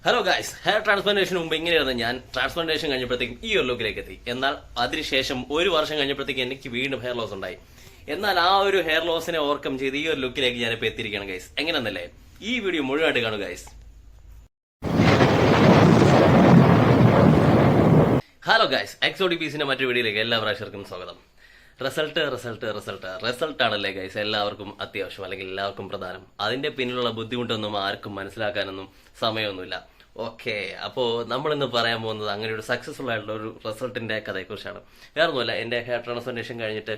Hello guys, hair ട്രാൻസ്പ്ലാന്റേഷന് മുമ്പ് ഇങ്ങനെയായിരുന്നു ഞാൻ. ട്രാൻസ്പ്ലാന്റേഷൻ കഴിഞ്ഞപ്പോഴത്തേക്കും ഈ ഒരു ലുക്കിലേക്ക് എത്തി. എന്നാൽ അതിനുശേഷം ഒരു വർഷം കഴിഞ്ഞപ്പോഴത്തേക്കും എനിക്ക് വീണ്ടും ഹെയർ ലോസ് ഉണ്ടായി. എന്നാൽ ആ ഒരു ഹെയർ ലോസിനെ ഓവർകം ചെയ്ത് ഈ ഒരു ലുക്കിലേക്ക് ഞാനിപ്പോൾ എത്തിയിരിക്കുകയാണ് ഗൈസ്. എങ്ങനെയെന്നല്ലേ, ഈ വീഡിയോ മുഴുവനായിട്ട് കാണുക ഗൈസ്. ഹലോ ഗൈസ്, എക്സോഡിപീസിന്റെ മറ്റൊരു വീഡിയോയിലേക്ക് എല്ലാ പ്രേക്ഷകർക്കും സ്വാഗതം. റിസൾട്ട് ആണല്ലേ ഗൈസ് എല്ലാവർക്കും അത്യാവശ്യം, അല്ലെങ്കിൽ എല്ലാവർക്കും പ്രധാനം. അതിന്റെ പിന്നിലുള്ള ബുദ്ധിമുട്ടൊന്നും ആർക്കും മനസ്സിലാക്കാനൊന്നും സമയമൊന്നുമില്ല. ഓക്കെ, അപ്പോൾ നമ്മളിന്ന് പറയാൻ പോകുന്നത് അങ്ങനെ ഒരു സക്സസ്ഫുൾ ആയിട്ടുള്ള ഒരു റിസൾട്ടിന്റെ കഥയെക്കുറിച്ചാണ്. വേറൊന്നുമല്ല, എന്റെ ഹെയർ ട്രാൻസ്പ്ലാന്റേഷൻ കഴിഞ്ഞിട്ട്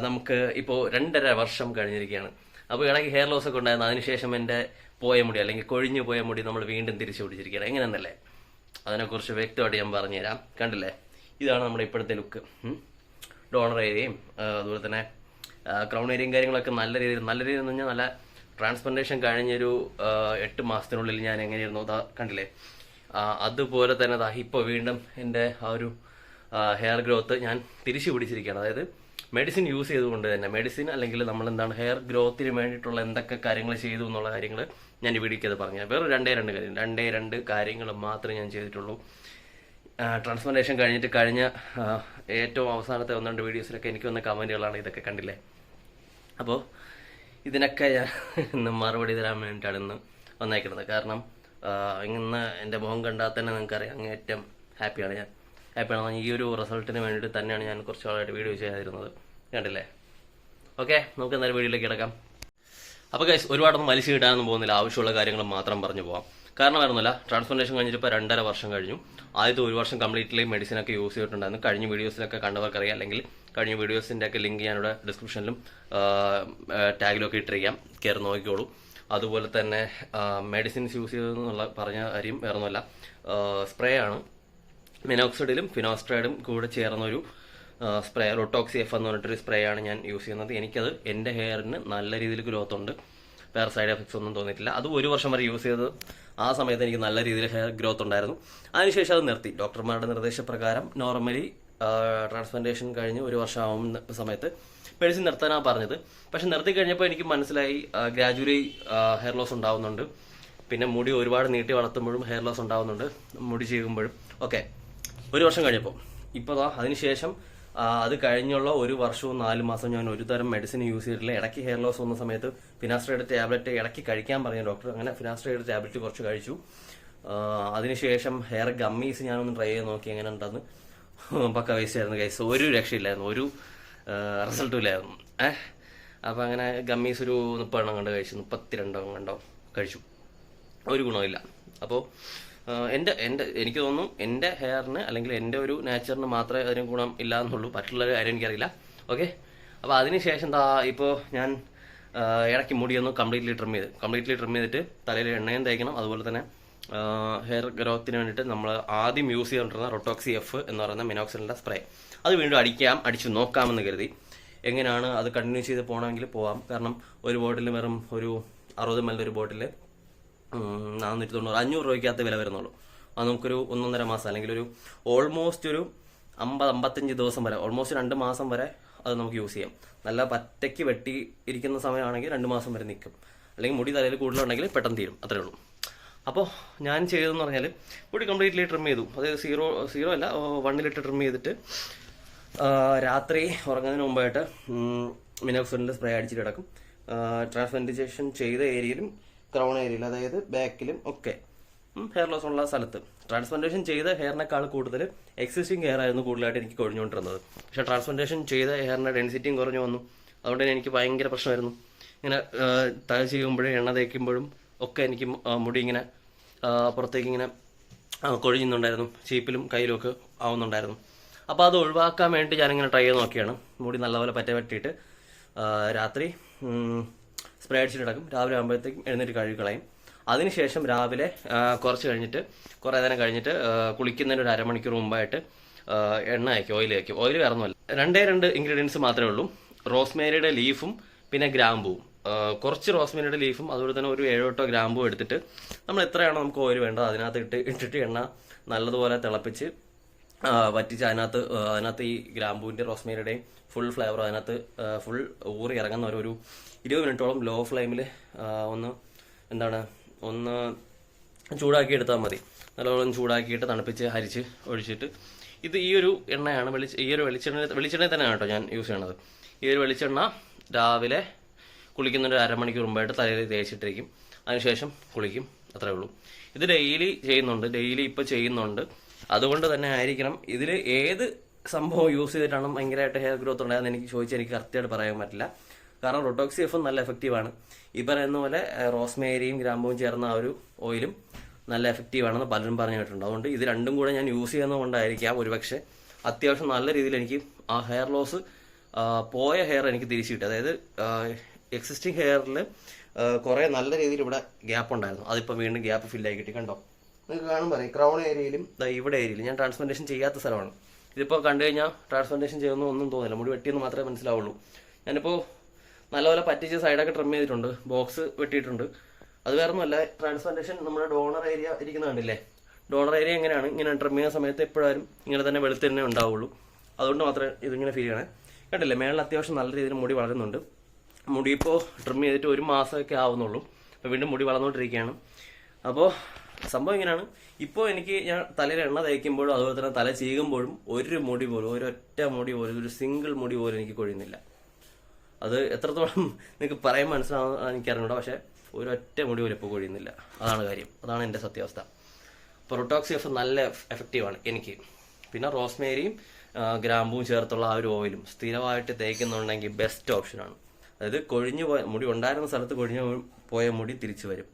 നമുക്ക് ഇപ്പോൾ 2.5 വർഷം കഴിഞ്ഞിരിക്കുകയാണ്. അപ്പോൾ ഇടയ്ക്ക് ഹെയർ ലോസ് ഒക്കെ ഉണ്ടായിരുന്നു. അതിനുശേഷം എന്റെ പോയ മുടി, അല്ലെങ്കിൽ കൊഴിഞ്ഞു പോയ മുടി നമ്മൾ വീണ്ടും തിരിച്ചു പിടിച്ചിരിക്കുകയാണ്. എങ്ങനെയെന്നല്ലേ, അതിനെക്കുറിച്ച് വ്യക്തമായിട്ട് ഞാൻ പറഞ്ഞുതരാം. കണ്ടില്ലേ, ഇതാണ് നമ്മുടെ ഇപ്പോഴത്തെ ലുക്ക്. ഡോണർ ഏരിയയും അതുപോലെ തന്നെ ക്രൗൺ ഏരിയയും കാര്യങ്ങളൊക്കെ നല്ല രീതിയിൽ എന്ന് പറഞ്ഞാൽ നല്ല ട്രാൻസ്പ്ലാന്റേഷൻ കഴിഞ്ഞൊരു 8 മാസത്തിനുള്ളിൽ ഞാൻ എങ്ങനെയായിരുന്നു കണ്ടില്ലേ, അതുപോലെ തന്നെ ഇപ്പോൾ വീണ്ടും എൻ്റെ ആ ഒരു ഹെയർ ഗ്രോത്ത് ഞാൻ തിരിച്ചു പിടിച്ചിരിക്കുകയാണ്. അതായത് മെഡിസിൻ യൂസ് ചെയ്തുകൊണ്ട് തന്നെ, മെഡിസിൻ അല്ലെങ്കിൽ നമ്മൾ എന്താണ് ഹെയർ ഗ്രോത്തിന് വേണ്ടിയിട്ടുള്ള എന്തൊക്കെ കാര്യങ്ങൾ ചെയ്തു എന്നുള്ള കാര്യങ്ങൾ ഞാൻ ഈ വീഡിയോയ്ക്ക് പറഞ്ഞു. വേറെ രണ്ടേ രണ്ട് കാര്യങ്ങൾ മാത്രമേ ഞാൻ ചെയ്തിട്ടുള്ളൂ. ട്രാൻസ്പ്ലാന്റേഷൻ കഴിഞ്ഞിട്ട് കഴിഞ്ഞ ഏറ്റവും അവസാനത്തെ 1-2 വീഡിയോസിലൊക്കെ എനിക്ക് വന്ന കമൻറ്റുകളാണ് ഇതൊക്കെ. കണ്ടില്ലേ, അപ്പോൾ ഇതിനൊക്കെ ഞാൻ ഇന്ന് മറുപടി തരാൻ വേണ്ടിയിട്ടാണ് ഇന്ന് വന്നേക്കുന്നത്. കാരണം ഇന്ന് എൻ്റെ മുഖം കണ്ടാൽ തന്നെ നിങ്ങൾക്കറിയാം അങ്ങേറ്റം ഹാപ്പിയാണ് ഞാൻ. ഹാപ്പിയാണ് ഈ ഒരു റിസൾട്ടിന് വേണ്ടിയിട്ട് തന്നെയാണ് ഞാൻ കുറച്ച് നാളായിട്ട് വീഡിയോ ചെയ്യാതിരുന്നത്. കണ്ടില്ലേ, ഓക്കെ, നമുക്ക് എന്തായാലും വീഡിയോയിലേക്ക് കിടക്കാം. അപ്പോൾ ഗൈസ്, ഒരുപാടൊന്നും വലിച്ചു കിട്ടാനൊന്നും പോകുന്നില്ല, ആവശ്യമുള്ള കാര്യങ്ങൾ മാത്രം പറഞ്ഞു പോവാം. കാരണം വരുന്നില്ല, ട്രാൻസ്പ്ലാന്റേഷൻ കഴിഞ്ഞിട്ട് ഇപ്പോൾ 2.5 വർഷം കഴിഞ്ഞു. ആദ്യത്തെ 1 വർഷം കംപ്ലീറ്റ്ലി മെഡിസിനൊക്കെ യൂസ് ചെയ്തിട്ടുണ്ടായിരുന്നു. കഴിഞ്ഞ വീഡിയോസിലൊക്കെ കണ്ടവർക്കറിയാം, അല്ലെങ്കിൽ കഴിഞ്ഞ വീഡിയോസിൻ്റെ ഒക്കെ ലിങ്ക് ഞാനിവിടെ ഡിസ്ക്രിപ്ഷനിലും ടാഗിലും ഒക്കെ ഇട്ടിരിക്കാം, കയറി നോക്കിക്കോളൂ. അതുപോലെ തന്നെ മെഡിസിൻസ് യൂസ് ചെയ്തെന്നുള്ള പറഞ്ഞ കാര്യം വേറൊന്നുമല്ല, സ്പ്രേ ആണ്. മിനോക്സിഡിലും ഫിനോസ്ട്രൈഡും കൂടെ ചേർന്നൊരു സ്പ്രേ, റൊട്ടോക്സി എഫ് എന്ന് പറഞ്ഞിട്ടൊരു സ്പ്രേ ആണ് ഞാൻ യൂസ് ചെയ്യുന്നത്. എനിക്കത് എൻ്റെ ഹെയറിന് നല്ല രീതിയിൽ ഗ്രോത്ത് ഉണ്ട്, വേറെ സൈഡ് എഫക്ട്സ് ഒന്നും തോന്നിയിട്ടില്ല. അത് 1 വർഷം വരെ യൂസ് ചെയ്ത് ആ സമയത്ത് എനിക്ക് നല്ല രീതിയിൽ ഹെയർ ഗ്രോത്ത് ഉണ്ടായിരുന്നു. അതിനുശേഷം അത് നിർത്തി. ഡോക്ടർമാരുടെ നിർദ്ദേശപ്രകാരം നോർമലി ട്രാൻസ്പ്ലാന്റേഷൻ കഴിഞ്ഞ് 1 വർഷം ആവുന്ന സമയത്ത് മെഡിസിൻ നിർത്താനാണ് പറഞ്ഞത്. പക്ഷെ നിർത്തി കഴിഞ്ഞപ്പോൾ എനിക്ക് മനസ്സിലായി ഗ്രാജുവലി ഹെയർ ലോസ് ഉണ്ടാവുന്നുണ്ട്. പിന്നെ മുടി ഒരുപാട് നീട്ടി വളർത്തുമ്പോഴും ഹെയർ ലോസ് ഉണ്ടാവുന്നുണ്ട്, മുടി ചെയ്യുമ്പോഴും ഒക്കെ. 1 വർഷം കഴിഞ്ഞപ്പോൾ ഇപ്പോൾ അതിനുശേഷം അത് കഴിഞ്ഞുള്ള 1 വർഷവും 4 മാസം ഞാൻ ഒരു തരം മെഡിസിൻ യൂസ് ചെയ്തിട്ടില്ല. ഇടയ്ക്ക് ഹെയർ ലോസ് വന്ന സമയത്ത് ഫിനാസ്ട്രൈഡ് ടാബ്ലറ്റ് ഇടയ്ക്ക് കഴിക്കാൻ പറഞ്ഞ ഡോക്ടർ. അങ്ങനെ ഫിനാസ്ട്രൈഡ് ടാബ്ലറ്റ് കുറച്ച് കഴിച്ചു. അതിനുശേഷം ഹെയർ ഗമ്മീസ് ഞാനൊന്ന് ട്രൈ ചെയ്ത് നോക്കി, എങ്ങനെ ഉണ്ടെന്ന്. പക്ക വേസ്റ്റ് ആയിരുന്നു ഗൈസ്, ഒരു രക്ഷയില്ലായിരുന്നു, ഒരു റിസൾട്ടും ഇല്ലായിരുന്നു. അപ്പോൾ അങ്ങനെ ഗമ്മീസ് ഒരു 30 എണ്ണം കണ്ട് കഴിച്ചു, 32 കണ്ടോ കഴിച്ചു, ഒരു ഗുണമില്ല. അപ്പോൾ എനിക്ക് തോന്നുന്നു എൻ്റെ ഹെയറിന്, അല്ലെങ്കിൽ എൻ്റെ ഒരു നേച്ചറിന് മാത്രമേ അതിന് ഗുണം ഇല്ല എന്നുള്ളൂ, മറ്റുള്ള കാര്യം എനിക്കറിയില്ല. ഓക്കെ, അപ്പോൾ അതിനുശേഷം ഇപ്പോൾ ഞാൻ ഇടയ്ക്ക് മുടിയൊന്ന് കംപ്ലീറ്റ്ലി ട്രിം ചെയ്തിട്ട് തലയിൽ എണ്ണയും തേക്കണം. അതുപോലെ തന്നെ ഹെയർ ഗ്രോത്തിന് വേണ്ടിയിട്ട് നമ്മൾ ആദ്യം യൂസ് ചെയ്തുകൊണ്ടിരുന്ന റൊട്ടോക്സി എഫ് എന്ന് പറയുന്ന മിനോക്സിഡിൻ്റെ സ്പ്രേ, അത് വീണ്ടും അടിച്ചു നോക്കാമെന്ന് കരുതി. എങ്ങനെയാണ് അത് കണ്ടിന്യൂ ചെയ്ത് പോകണമെങ്കിൽ പോവാം. കാരണം ഒരു ബോട്ടിൽ വെറും ഒരു 60 ml ഒരു ബോട്ടിൽ 490, 500 രൂപയ്ക്കകത്ത് വില വരുന്നുള്ളൂ. അത് നമുക്കൊരു 1.5 മാസം, അല്ലെങ്കിൽ ഒരു ഓൾമോസ്റ്റ് ഒരു 50-55 ദിവസം വരെ, ഓൾമോസ്റ്റ് 2 മാസം വരെ അത് നമുക്ക് യൂസ് ചെയ്യാം. നല്ല പറ്റയ്ക്ക് വെട്ടി ഇരിക്കുന്ന സമയമാണെങ്കിൽ 2 മാസം വരെ നിൽക്കും. അല്ലെങ്കിൽ മുടി തലയിൽ കൂടുതലുണ്ടെങ്കിൽ പെട്ടെന്ന് തീരും, അത്രേ ഉള്ളൂ. അപ്പോൾ ഞാൻ ചെയ്തതെന്ന് പറഞ്ഞാൽ മുടി കംപ്ലീറ്റ്ലി ട്രിം ചെയ്തു. അതായത് 0 അല്ല 1 ട്രിം ചെയ്തിട്ട് രാത്രി ഉറങ്ങുന്നതിന് മുമ്പായിട്ട് മിനോക്സിഡിൻ്റെ സ്പ്രേ അടിച്ചിട്ട് കിടക്കും. ട്രാൻസ്പ്ലാന്റേഷൻ ചെയ്ത ഏരിയയിലും ക്രൗൺ ഏരിയയിൽ, അതായത് ബാക്കിലും ഒക്കെ ഹെയർ ലോസ് ഉള്ള സ്ഥലത്ത്. ട്രാൻസ്പ്ലാന്റേഷൻ ചെയ്ത ഹെയറിനേക്കാൾ കൂടുതൽ എക്സിസ്റ്റിംഗ് ഹെയർ ആയിരുന്നു കൂടുതലായിട്ട് എനിക്ക് കൊഴിഞ്ഞുകൊണ്ടിരുന്നത്. പക്ഷേ ട്രാൻസ്പ്ലാന്റേഷൻ ചെയ്ത ഹെയറിൻ്റെ ഡെൻസിറ്റിയും കുറഞ്ഞു വന്നു. അതുകൊണ്ട് തന്നെ എനിക്ക് ഭയങ്കര പ്രശ്നമായിരുന്നു. ഇങ്ങനെ തല ചെയ്യുമ്പോഴും എണ്ണ തേക്കുമ്പോഴും ഒക്കെ എനിക്ക് മുടി ഇങ്ങനെ പുറത്തേക്ക് ഇങ്ങനെ കൊഴിഞ്ഞുന്നുണ്ടായിരുന്നു, ചീപ്പിലും കയ്യിലും ഒക്കെ ആവുന്നുണ്ടായിരുന്നു. അപ്പോൾ അത് ഒഴിവാക്കാൻ വേണ്ടി ഞാനിങ്ങനെ ട്രൈ ചെയ്ത് നോക്കിയാണ്. മുടി നല്ലപോലെ പറ്റിയിട്ട് രാത്രി സ്പ്രേ അടിച്ചിട്ട് കിടക്കും. രാവിലെ ആകുമ്പോഴത്തേക്കും എഴുന്നേറ്റ് കഴുകി കളയും. അതിനുശേഷം രാവിലെ കുറേ നേരം കഴിഞ്ഞിട്ട് കുളിക്കുന്നതിന് ഒരു 1/2 മണിക്കൂർ മുമ്പായിട്ട് എണ്ണ വയ്ക്കും, ഓയിൽ വയ്ക്കും. ഓയിൽ വേറൊന്നുമല്ല, 2 ഇൻഗ്രീഡിയൻസ് മാത്രമേ ഉള്ളൂ. റോസ്മേരിയുടെ ലീഫും പിന്നെ ഗ്രാമ്പൂവും. കുറച്ച് റോസ്മേരിയുടെ ലീഫും അതുപോലെ തന്നെ ഒരു 7-8 ഗ്രാമ്പൂ എടുത്തിട്ട് നമ്മൾ എത്രയാണോ നമുക്ക് ഓയിൽ വേണ്ടത് അതിനകത്ത് ഇട്ടിട്ട് എണ്ണ നല്ലതുപോലെ തിളപ്പിച്ച് വറ്റിച്ച് അതിനകത്ത് ഈ ഗ്രാമ്പൂവിൻ്റെ റോസ്മേരിയുടെയും ഫുൾ ഫ്ലേവർ അതിനകത്ത് ഫുൾ ഊറി ഇറങ്ങുന്ന ഒരു 20 മിനിറ്റോളം ലോ ഫ്ലെയിമിൽ ഒന്ന് ചൂടാക്കി എടുത്താൽ മതി. നല്ലോണം ചൂടാക്കിയിട്ട് തണുപ്പിച്ച് അരിച്ച് ഒഴിച്ചിട്ട് ഇത് ഈ ഒരു എണ്ണയാണ് ഈ ഒരു വെളിച്ചെണ്ണ തന്നെയാണ് കേട്ടോ ഞാൻ യൂസ് ചെയ്യണത്. ഈ ഒരു വെളിച്ചെണ്ണ രാവിലെ കുളിക്കുന്നൊരു അരമണിക്കൂർ മുമ്പായിട്ട് തലയിൽ തേച്ചിട്ടിരിക്കും. അതിനുശേഷം കുളിക്കും, അത്രേ ഉള്ളൂ. ഇത് ഡെയിലി ഇപ്പോൾ ചെയ്യുന്നുണ്ട്. അതുകൊണ്ട് തന്നെ ആയിരിക്കണം ഇതിൽ ഏത് സംഭവം യൂസ് ചെയ്തിട്ടാണ് ഭയങ്കരമായിട്ട് ഹെയർ ഗ്രോത്ത് ഉണ്ടായതെന്ന് എനിക്ക് ചോദിച്ചാൽ എനിക്ക് കറക്റ്റായിട്ട് പറയാൻ പറ്റില്ല. കാരണം റൊട്ടോക്സി എഫും നല്ല എഫക്റ്റീവാണ്. ഈ പറയുന്ന പോലെ റോസ്മേരിയും ഗ്രാമ്പൂവും ചേർന്ന ആ ഒരു ഓയിലും നല്ല എഫക്റ്റീവാണെന്ന് പലരും പറഞ്ഞു കേട്ടിട്ടുണ്ട്. അതുകൊണ്ട് ഇത് രണ്ടും കൂടെ ഞാൻ യൂസ് ചെയ്യുന്നത് കൊണ്ടായിരിക്കാം ഒരുപക്ഷെ അത്യാവശ്യം നല്ല രീതിയിൽ എനിക്ക് ആ ഹെയർ ലോസ് പോയ ഹെയർ എനിക്ക് തിരിച്ചു കിട്ടി. അതായത് എക്സിസ്റ്റിംഗ് ഹെയറിൽ കുറേ നല്ല രീതിയിൽ ഇവിടെ ഗ്യാപ്പ് ഉണ്ടായിരുന്നു. അതിപ്പോൾ വീണ്ടും ഗ്യാപ്പ് ഫില്ലായി കിട്ടി. കണ്ടോ, നിങ്ങൾക്ക് കാണുമ്പോൾ അറിയാം. ക്രൗൺ ഏരിയയിലും ഇവിടെ ഏരിയയിലും ഞാൻ ട്രാൻസ്പ്ലാന്റേഷൻ ചെയ്യാത്ത സ്ഥലമാണ്. ഇതിപ്പോൾ കണ്ടു കഴിഞ്ഞാൽ ട്രാൻസ്പ്ലാന്റേഷൻ ചെയ്യുന്ന ഒന്നും തോന്നില്ല. മുടി വെട്ടിയെന്ന് മാത്രമേ മനസ്സിലാവുള്ളൂ. ഞാനിപ്പോൾ നല്ലപോലെ പറ്റിച്ച് സൈഡൊക്കെ ട്രിം ചെയ്തിട്ടുണ്ട്, ബോക്സ് വെട്ടിയിട്ടുണ്ട്. അത് വേറെ ഒന്നുമല്ല, ട്രാൻസ്പ്ലാന്റേഷൻ നമ്മുടെ ഡോണർ ഏരിയ ഇരിക്കുന്ന കണ്ടില്ലേ, ഡോണർ ഏരിയ എങ്ങനെയാണ് ഇങ്ങനെ ട്രിം ചെയ്യുന്ന സമയത്ത് എപ്പോഴും ഇങ്ങനെ തന്നെ വെളുത്ത് തന്നെ ഉണ്ടാവുള്ളൂ. അതുകൊണ്ട് മാത്രമേ ഇതിങ്ങനെ ഫീൽ ചെയ്യണേ. കണ്ടില്ലേ, മേളിൽ അത്യാവശ്യം നല്ല രീതിയിൽ മുടി വളരുന്നുണ്ട്. മുടി ഇപ്പോൾ ട്രിം ചെയ്തിട്ട് 1 മാസമൊക്കെ ആവുന്നുള്ളൂ. അപ്പോൾ വീണ്ടും മുടി വളർന്നുകൊണ്ടിരിക്കുകയാണ്. അപ്പോൾ സംഭവം ഇങ്ങനെയാണ്. ഇപ്പോൾ എനിക്ക് ഞാൻ തലയിൽ എണ്ണ തേക്കുമ്പോഴും അതുപോലെ തന്നെ തല ചീകുമ്പോഴും ഒരൊറ്റ മുടി പോലും ഒരു സിംഗിൾ മുടി പോലും എനിക്ക് കൊഴിയുന്നില്ല. അത് എത്രത്തോളം നിങ്ങൾക്ക് പറയാൻ മനസ്സിലാവുന്ന എനിക്കറിഞ്ഞൂടാ, പക്ഷേ ഒരൊറ്റ മുടി പോലും ഇപ്പോൾ കൊഴിയുന്നില്ല. അതാണ് കാര്യം, അതാണ് എൻ്റെ സത്യാവസ്ഥ. അപ്പോൾ റൊട്ടോക്സി എഫ് നല്ല എഫക്റ്റീവാണ് എനിക്ക്. പിന്നെ റോസ്മേരിയും ഗ്രാമ്പൂവും ചേർത്തുള്ള ആ ഒരു ഓയിലും സ്ഥിരമായിട്ട് തേക്കുന്നുണ്ടെങ്കിൽ ബെസ്റ്റ് ഓപ്ഷനാണ്. അതായത് കൊഴിഞ്ഞു പോയ മുടി ഉണ്ടായിരുന്ന സ്ഥലത്ത് കൊഴിഞ്ഞു പോയ മുടി തിരിച്ചു വരും.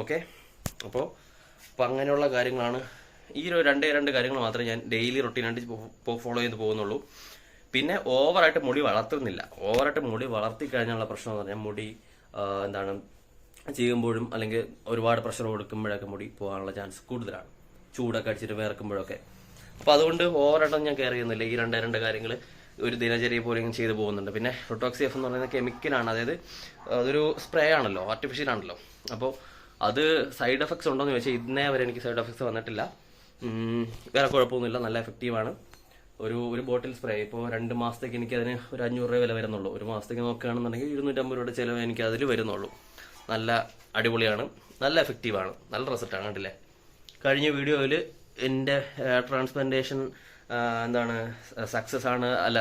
ഓക്കെ, അപ്പോൾ അങ്ങനെയുള്ള കാര്യങ്ങളാണ്. ഈ ഒരു രണ്ട് കാര്യങ്ങൾ മാത്രമേ ഞാൻ ഡെയിലി റൊട്ടീനായിട്ട് ഫോളോ ചെയ്ത് പോകുന്നുള്ളൂ. പിന്നെ ഓവറായിട്ട് മുടി വളർത്തുന്നില്ല. ഓവറായിട്ട് മുടി വളർത്തി കഴിഞ്ഞുള്ള പ്രശ്നം എന്ന് പറഞ്ഞാൽ മുടി ചെയ്യുമ്പോഴും അല്ലെങ്കിൽ ഒരുപാട് പ്രഷർ കൊടുക്കുമ്പോഴൊക്കെ മുടി പോകാനുള്ള ചാൻസ് കൂടുതലാണ്, ചൂടൊക്കെ അടിച്ചിട്ട് വേർക്കുമ്പോഴൊക്കെ. അപ്പോൾ അതുകൊണ്ട് ഓവറായിട്ടൊന്നും ഞാൻ കെയർ ചെയ്യുന്നില്ല. ഈ രണ്ട് കാര്യങ്ങൾ ഒരു ദിനചര്യ പോലും ചെയ്തു പോകുന്നുണ്ട്. പിന്നെ റൊട്ടോക്സി എഫ് എന്ന് പറയുന്നത് കെമിക്കലാണ്, അതായത് അതൊരു സ്പ്രേ ആണല്ലോ, ആർട്ടിഫിഷ്യൽ ആണല്ലോ. അപ്പോൾ അത് സൈഡ് എഫക്ട്സ് ഉണ്ടോയെന്ന് ചോദിച്ചാൽ ഇന്നേ വരെ എനിക്ക് സൈഡ് എഫക്ട്സ് വന്നിട്ടില്ല. വേറെ കുഴപ്പമൊന്നുമില്ല, നല്ല എഫക്റ്റീവാണ്. ഒരു ബോട്ടിൽ സ്പ്രേ ഇപ്പോൾ 2 മാസത്തേക്ക് എനിക്കതിന് ഒരു 500 രൂപ വില വരുന്നുള്ളൂ. 1 മാസത്തേക്ക് നോക്കുകയാണെന്നുണ്ടെങ്കിൽ 250 രൂപയുടെ ചിലവ് എനിക്ക് അതിൽ വരുന്നുള്ളൂ. നല്ല അടിപൊളിയാണ്, നല്ല എഫക്റ്റീവാണ്, നല്ല റിസൾട്ടാണ്. കണ്ടില്ലേ, കഴിഞ്ഞ വീഡിയോയിൽ എൻ്റെ ട്രാൻസ്പ്ലാന്റേഷൻ സക്സസ് ആണ്, അല്ല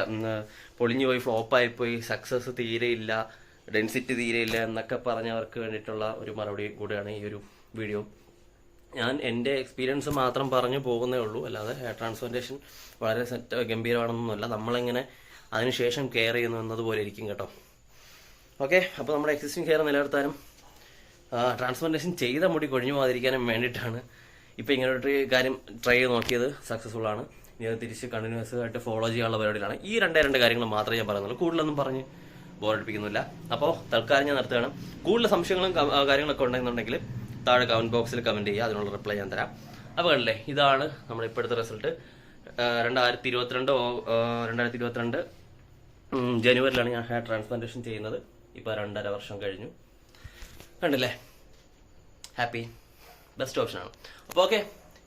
പൊളിഞ്ഞു പോയി, ഫ്ലോപ്പായിപ്പോയി, സക്സസ് തീരെയില്ല, ഡെൻസിറ്റി തീരെയില്ല എന്നൊക്കെ പറഞ്ഞവർക്ക് വേണ്ടിയിട്ടുള്ള ഒരു മറുപടി കൂടെയാണ് ഈ ഒരു വീഡിയോ. ഞാൻ എൻ്റെ എക്സ്പീരിയൻസ് മാത്രം പറഞ്ഞു പോകുന്നേ ഉള്ളൂ, അല്ലാതെ ഹെയർ ട്രാൻസ്പ്ലാന്റേഷൻ വളരെ ഗംഭീരമാണെന്നൊന്നുമല്ല. നമ്മളിങ്ങനെ അതിനുശേഷം കെയർ ചെയ്യുന്നു എന്നതുപോലെ ഇരിക്കും കേട്ടോ. ഓക്കെ, അപ്പോൾ നമ്മുടെ എക്സിസ്റ്റിംഗ് ഹെയർ നിലനിർത്താനും ട്രാൻസ്പ്ലാന്റേഷൻ ചെയ്ത മുടി കൊഴിഞ്ഞു പോകാതിരിക്കാനും വേണ്ടിയിട്ടാണ് ഇപ്പോൾ ഇങ്ങനെ ഒരു കാര്യം ട്രൈ ചെയ്ത് നോക്കിയത്. സക്സസ്ഫുൾ ആണ്. ഇനി അത് തിരിച്ച് കണ്ടിന്യൂസ് ആയിട്ട് ഫോളോ ചെയ്യാനുള്ള പരിപാടിയിലാണ്. ഈ രണ്ട് കാര്യങ്ങൾ മാത്രമേ ഞാൻ പറയുന്നുള്ളൂ, കൂടുതലൊന്നും പറഞ്ഞ് ബോറടിപ്പിക്കുന്നില്ല. അപ്പോൾ തൽക്കാലം ഞാൻ നിർത്തുകയാണ്. കൂടുതൽ സംശയങ്ങളും കാര്യങ്ങളൊക്കെ ഉണ്ടെന്നുണ്ടെങ്കിൽ താഴെ കമന്റ് ബോക്സിൽ കമന്റ് ചെയ്യുക, അതിനുള്ള റിപ്ലൈ ഞാൻ തരാം. അപ്പോൾ കണ്ടില്ലേ, ഇതാണ് നമ്മുടെ ഇപ്പോഴത്തെ റിസൾട്ട്. 2022 ജനുവരിയിലാണ് ഞാൻ ഹെയർ ട്രാൻസ്പ്ലാന്റേഷൻ ചെയ്യുന്നത്. ഇപ്പോൾ 2.5 വർഷം കഴിഞ്ഞു. കണ്ടില്ലേ, ഹാപ്പി, ബെസ്റ്റ് ഓപ്ഷനാണ്. അപ്പോൾ ഓക്കെ,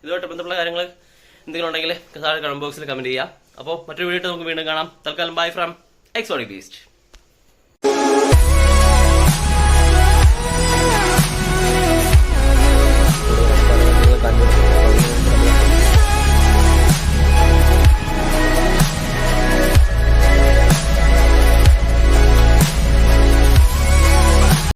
ഇതുമായിട്ട് ബന്ധപ്പെട്ട കാര്യങ്ങൾ എന്തെങ്കിലും ഉണ്ടെങ്കിൽ താഴെ കമന്റ് ബോക്സിൽ കമന്റ് ചെയ്യുക. അപ്പോൾ മറ്റൊരു വീഡിയോ നമുക്ക് വീണ്ടും കാണാം. തൽക്കാലം ബൈ ഫ്രം എക്സോട്ടിക് ബീസ്റ്റ്.